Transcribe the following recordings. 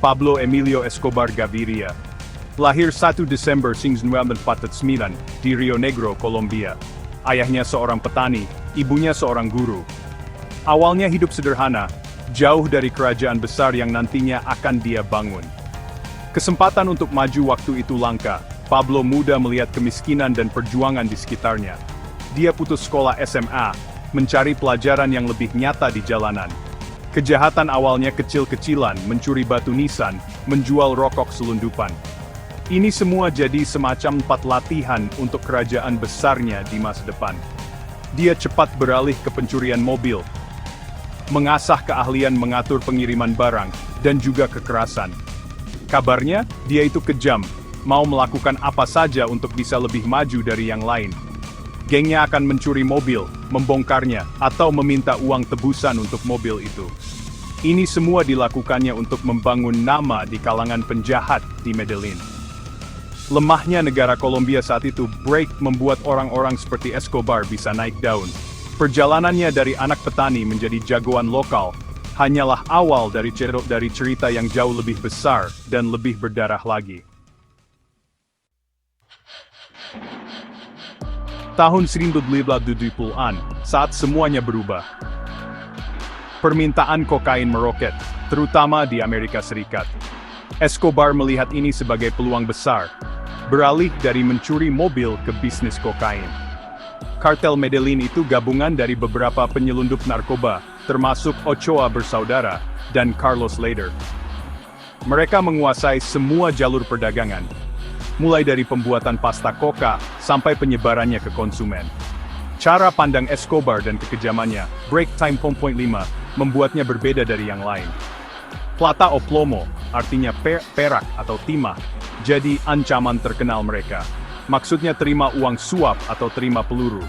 Pablo Emilio Escobar Gaviria. Lahir 1 Desember 1949 di Rio Negro, Kolombia. Ayahnya seorang petani, ibunya seorang guru. Awalnya hidup sederhana, jauh dari kerajaan besar yang nantinya akan dia bangun. Kesempatan untuk maju waktu itu langka. Pablo muda melihat kemiskinan dan perjuangan di sekitarnya. Dia putus sekolah SMA, mencari pelajaran yang lebih nyata di jalanan. Kejahatan awalnya kecil-kecilan, mencuri batu nisan, menjual rokok selundupan. Ini semua jadi semacam tempat latihan untuk kerajaan besarnya di masa depan. Dia cepat beralih ke pencurian mobil, mengasah keahlian mengatur pengiriman barang, dan juga kekerasan. Kabarnya, dia itu kejam, mau melakukan apa saja untuk bisa lebih maju dari yang lain. Gengnya akan mencuri mobil, membongkarnya, atau meminta uang tebusan untuk mobil itu. Ini semua dilakukannya untuk membangun nama di kalangan penjahat di Medellin. Lemahnya negara Kolombia saat itu, membuat orang-orang seperti Escobar bisa naik daun. Perjalanannya dari anak petani menjadi jagoan lokal, hanyalah awal dari cerita yang jauh lebih besar dan lebih berdarah lagi. Tahun 1970-an, saat semuanya berubah. Permintaan kokain meroket, terutama di Amerika Serikat. Escobar melihat ini sebagai peluang besar, beralih dari mencuri mobil ke bisnis kokain. Kartel Medellin itu gabungan dari beberapa penyelundup narkoba, termasuk Ochoa bersaudara dan Carlos Leder. Mereka menguasai semua jalur perdagangan, mulai dari pembuatan pasta coca sampai penyebarannya ke konsumen. Cara pandang Escobar dan kekejamannya, Break Time 5, membuatnya berbeda dari yang lain. Plata o plomo, artinya perak atau timah, jadi ancaman terkenal mereka. Maksudnya terima uang suap atau terima peluru.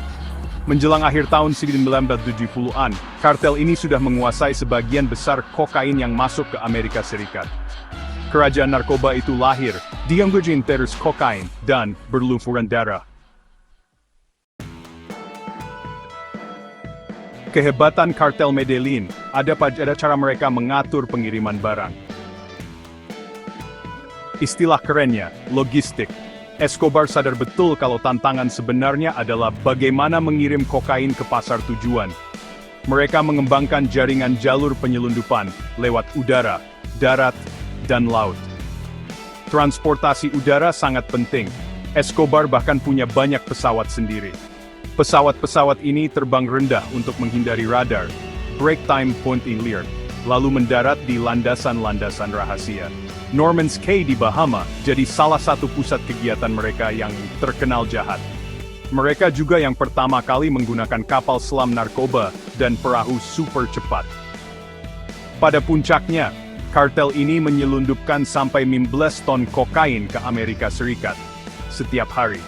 Menjelang akhir tahun 1970-an, kartel ini sudah menguasai sebagian besar kokain yang masuk ke Amerika Serikat. Kerajaan narkoba itu lahir, dianggap terus kokain, dan berlumuran darah. Kehebatan kartel Medellin ada pada cara mereka mengatur pengiriman barang. Istilah kerennya, logistik. Escobar sadar betul kalau tantangan sebenarnya adalah bagaimana mengirim kokain ke pasar tujuan. Mereka mengembangkan jaringan jalur penyelundupan lewat udara, darat, dan laut. Transportasi udara sangat penting. Escobar bahkan punya banyak pesawat sendiri. Pesawat-pesawat ini terbang rendah untuk menghindari radar, break time point alert, lalu mendarat di landasan-landasan rahasia. Norman's Cay di Bahama jadi salah satu pusat kegiatan mereka yang terkenal jahat. Mereka juga yang pertama kali menggunakan kapal selam narkoba dan perahu super cepat. Pada puncaknya, kartel ini menyelundupkan sampai 15 ton kokain ke Amerika Serikat setiap hari.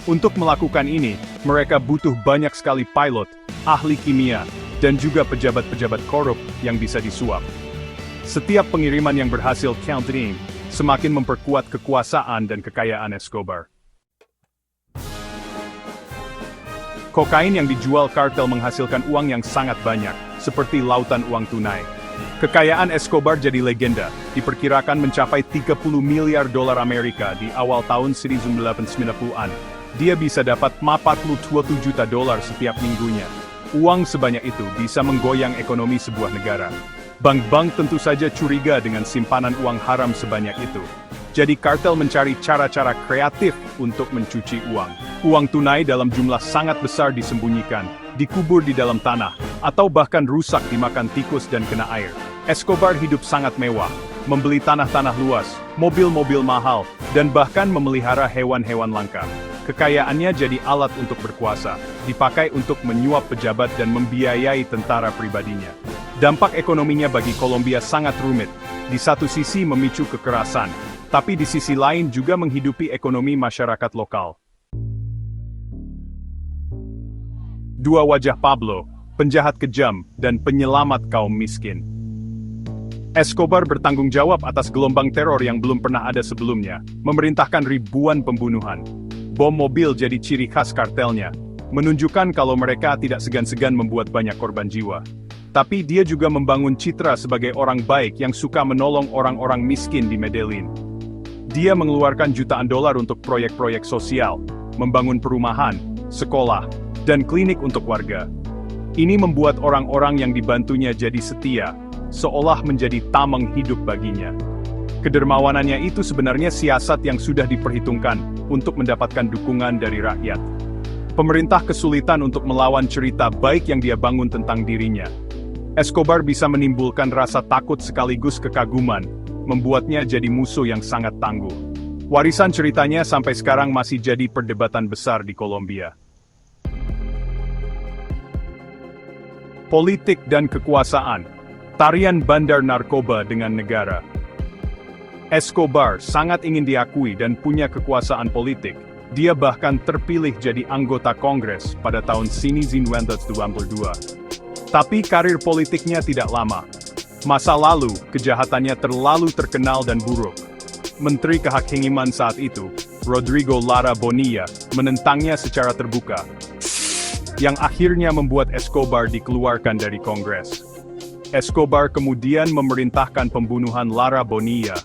Untuk melakukan ini, mereka butuh banyak sekali pilot, ahli kimia, dan juga pejabat-pejabat korup yang bisa disuap. Setiap pengiriman yang berhasil counting, semakin memperkuat kekuasaan dan kekayaan Escobar. Kokain yang dijual kartel menghasilkan uang yang sangat banyak, seperti lautan uang tunai. Kekayaan Escobar jadi legenda, diperkirakan mencapai 30 miliar dolar Amerika di awal tahun 1990-an. Dia bisa dapat 47 juta dolar setiap minggunya. Uang sebanyak itu bisa menggoyang ekonomi sebuah negara. Bank-bank tentu saja curiga dengan simpanan uang haram sebanyak itu. Jadi kartel mencari cara-cara kreatif untuk mencuci uang. Uang tunai dalam jumlah sangat besar disembunyikan, dikubur di dalam tanah, atau bahkan rusak dimakan tikus dan kena air. Escobar hidup sangat mewah, membeli tanah-tanah luas, mobil-mobil mahal, dan bahkan memelihara hewan-hewan langka. Kekayaannya jadi alat untuk berkuasa, dipakai untuk menyuap pejabat dan membiayai tentara pribadinya. Dampak ekonominya bagi Kolombia sangat rumit. Di satu sisi memicu kekerasan, tapi di sisi lain juga menghidupi ekonomi masyarakat lokal. Dua wajah Pablo, penjahat kejam dan penyelamat kaum miskin. Escobar bertanggung jawab atas gelombang teror yang belum pernah ada sebelumnya, memerintahkan ribuan pembunuhan. Bom mobil jadi ciri khas kartelnya, menunjukkan kalau mereka tidak segan-segan membuat banyak korban jiwa. Tapi dia juga membangun citra sebagai orang baik yang suka menolong orang-orang miskin di Medellin. Dia mengeluarkan jutaan dolar untuk proyek-proyek sosial, membangun perumahan, sekolah, dan klinik untuk warga. Ini membuat orang-orang yang dibantunya jadi setia, seolah menjadi tameng hidup baginya. Kedermawanannya itu sebenarnya siasat yang sudah diperhitungkan untuk mendapatkan dukungan dari rakyat. Pemerintah kesulitan untuk melawan cerita baik yang dia bangun tentang dirinya. Escobar bisa menimbulkan rasa takut sekaligus kekaguman, membuatnya jadi musuh yang sangat tangguh. Warisan ceritanya sampai sekarang masih jadi perdebatan besar di Kolombia. Politik dan kekuasaan, tarian bandar narkoba dengan negara. Escobar sangat ingin diakui dan punya kekuasaan politik. Dia bahkan terpilih jadi anggota Kongres pada tahun 1922. Tapi karir politiknya tidak lama. Masa lalu, kejahatannya terlalu terkenal dan buruk. Menteri Kehakiman saat itu, Rodrigo Lara Bonilla, menentangnya secara terbuka, yang akhirnya membuat Escobar dikeluarkan dari Kongres. Escobar kemudian memerintahkan pembunuhan Lara Bonilla,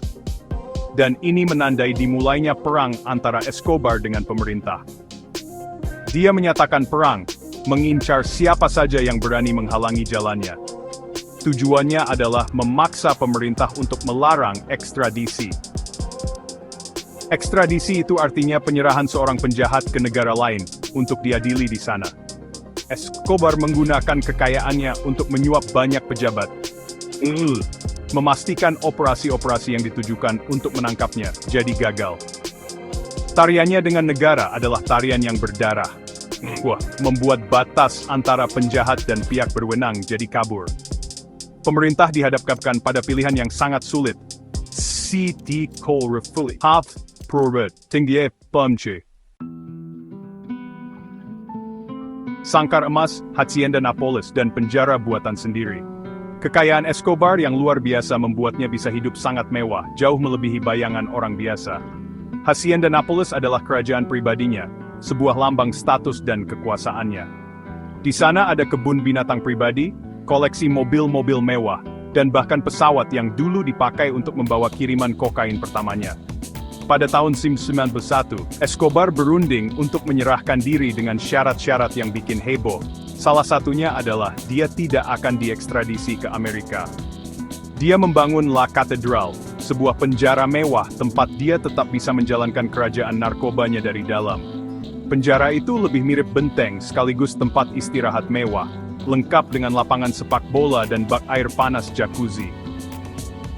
dan ini menandai dimulainya perang antara Escobar dengan pemerintah. Dia menyatakan perang, mengincar siapa saja yang berani menghalangi jalannya. Tujuannya adalah memaksa pemerintah untuk melarang ekstradisi. Ekstradisi itu artinya penyerahan seorang penjahat ke negara lain untuk diadili di sana. Escobar menggunakan kekayaannya untuk menyuap banyak pejabat, memastikan operasi-operasi yang ditujukan untuk menangkapnya jadi gagal. Tariannya dengan negara adalah tarian yang berdarah. Membuat batas antara penjahat dan pihak berwenang jadi kabur. Pemerintah dihadapkan pada pilihan yang sangat sulit. Siti Kolrefuli Half Proret Tinggie Pumche. Sangkar emas, Hacienda Napoles, dan penjara buatan sendiri. Kekayaan Escobar yang luar biasa membuatnya bisa hidup sangat mewah, jauh melebihi bayangan orang biasa. Hacienda Napoles adalah kerajaan pribadinya, sebuah lambang status dan kekuasaannya. Di sana ada kebun binatang pribadi, koleksi mobil-mobil mewah, dan bahkan pesawat yang dulu dipakai untuk membawa kiriman kokain pertamanya. Pada tahun 1991, Escobar berunding untuk menyerahkan diri dengan syarat-syarat yang bikin heboh. Salah satunya adalah dia tidak akan diekstradisi ke Amerika. Dia membangun La Catedral, sebuah penjara mewah tempat dia tetap bisa menjalankan kerajaan narkobanya dari dalam. Penjara itu lebih mirip benteng sekaligus tempat istirahat mewah, lengkap dengan lapangan sepak bola dan bak air panas jacuzzi.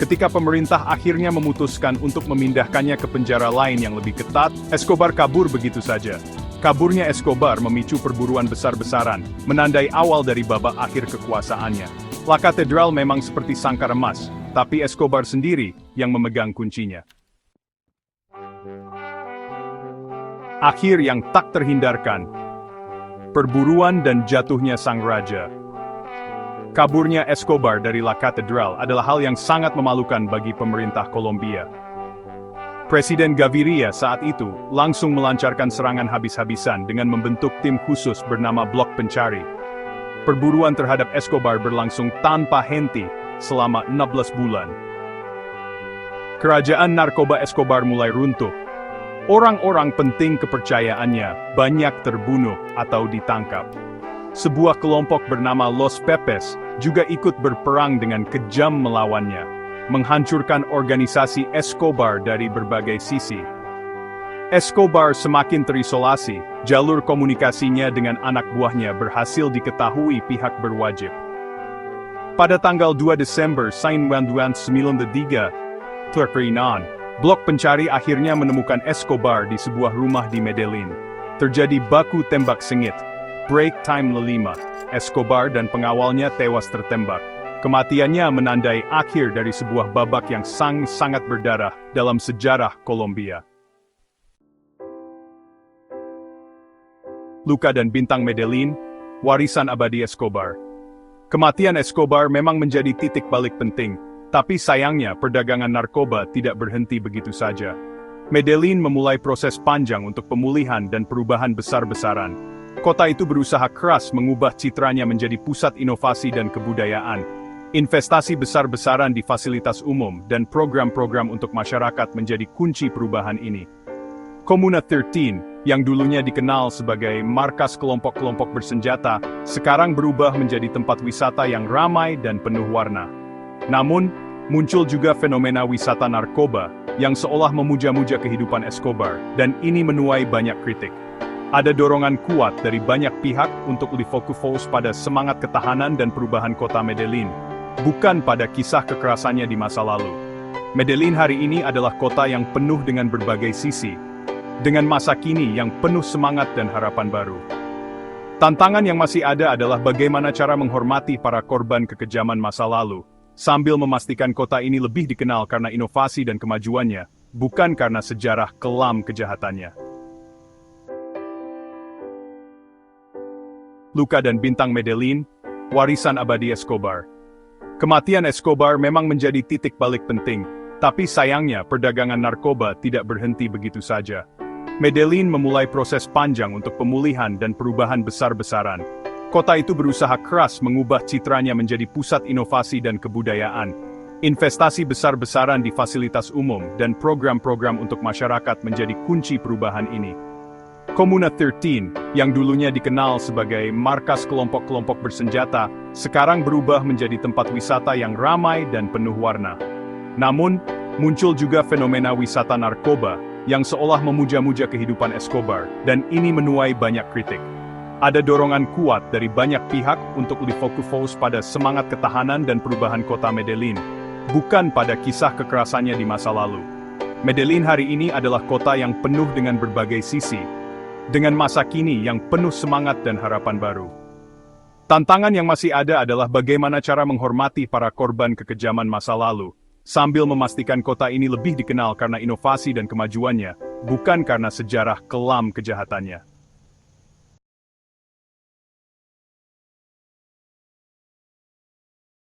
Ketika pemerintah akhirnya memutuskan untuk memindahkannya ke penjara lain yang lebih ketat, Escobar kabur begitu saja. Kaburnya Escobar memicu perburuan besar-besaran, menandai awal dari babak akhir kekuasaannya. La Catedral memang seperti sangkar emas, tapi Escobar sendiri yang memegang kuncinya. Akhir yang tak terhindarkan. Perburuan dan jatuhnya sang raja. Kaburnya Escobar dari La Catedral adalah hal yang sangat memalukan bagi pemerintah Kolombia. Presiden Gaviria saat itu langsung melancarkan serangan habis-habisan dengan membentuk tim khusus bernama Blok Pencari. Perburuan terhadap Escobar berlangsung tanpa henti selama 16 bulan. Kerajaan narkoba Escobar mulai runtuh. Orang-orang penting kepercayaannya banyak terbunuh atau ditangkap. Sebuah kelompok bernama Los Pepes juga ikut berperang dengan kejam melawannya, menghancurkan organisasi Escobar dari berbagai sisi. Escobar semakin terisolasi, jalur komunikasinya dengan anak buahnya berhasil diketahui pihak berwajib. Pada tanggal 2 Desember 1993, Blok Pencari akhirnya menemukan Escobar di sebuah rumah di Medellin. Terjadi baku tembak sengit, break time lelima. Escobar dan pengawalnya tewas tertembak. Kematiannya menandai akhir dari sebuah babak yang sangat berdarah dalam sejarah Kolombia. Luka dan bintang Medellin, warisan abadi Escobar. Kematian Escobar memang menjadi titik balik penting. Tapi sayangnya perdagangan narkoba tidak berhenti begitu saja. Medellin memulai proses panjang untuk pemulihan dan perubahan besar-besaran. Kota itu berusaha keras mengubah citranya menjadi pusat inovasi dan kebudayaan. Investasi besar-besaran di fasilitas umum dan program-program untuk masyarakat menjadi kunci perubahan ini. Komuna 13, yang dulunya dikenal sebagai markas kelompok-kelompok bersenjata, sekarang berubah menjadi tempat wisata yang ramai dan penuh warna. Namun, muncul juga fenomena wisata narkoba, yang seolah memuja-muja kehidupan Escobar, dan ini menuai banyak kritik. Ada dorongan kuat dari banyak pihak untuk lebih fokus pada semangat ketahanan dan perubahan kota Medellin, bukan pada kisah kekerasannya di masa lalu. Medellin hari ini adalah kota yang penuh dengan berbagai sisi, dengan masa kini yang penuh semangat dan harapan baru. Tantangan yang masih ada adalah bagaimana cara menghormati para korban kekejaman masa lalu, sambil memastikan kota ini lebih dikenal karena inovasi dan kemajuannya, bukan karena sejarah kelam kejahatannya. Luka dan bintang Medellin, warisan abadi Escobar. Kematian Escobar memang menjadi titik balik penting, tapi sayangnya perdagangan narkoba tidak berhenti begitu saja. Medellin memulai proses panjang untuk pemulihan dan perubahan besar-besaran. Kota itu berusaha keras mengubah citranya menjadi pusat inovasi dan kebudayaan. Investasi besar-besaran di fasilitas umum dan program-program untuk masyarakat menjadi kunci perubahan ini. Komuna 13, yang dulunya dikenal sebagai markas kelompok-kelompok bersenjata, sekarang berubah menjadi tempat wisata yang ramai dan penuh warna. Namun, muncul juga fenomena wisata narkoba, yang seolah memuja-muja kehidupan Escobar, dan ini menuai banyak kritik. Ada dorongan kuat dari banyak pihak untuk lebih fokus pada semangat ketahanan dan perubahan kota Medellin, bukan pada kisah kekerasannya di masa lalu. Medellin hari ini adalah kota yang penuh dengan berbagai sisi, dengan masa kini yang penuh semangat dan harapan baru. Tantangan yang masih ada adalah bagaimana cara menghormati para korban kekejaman masa lalu, sambil memastikan kota ini lebih dikenal karena inovasi dan kemajuannya, bukan karena sejarah kelam kejahatannya.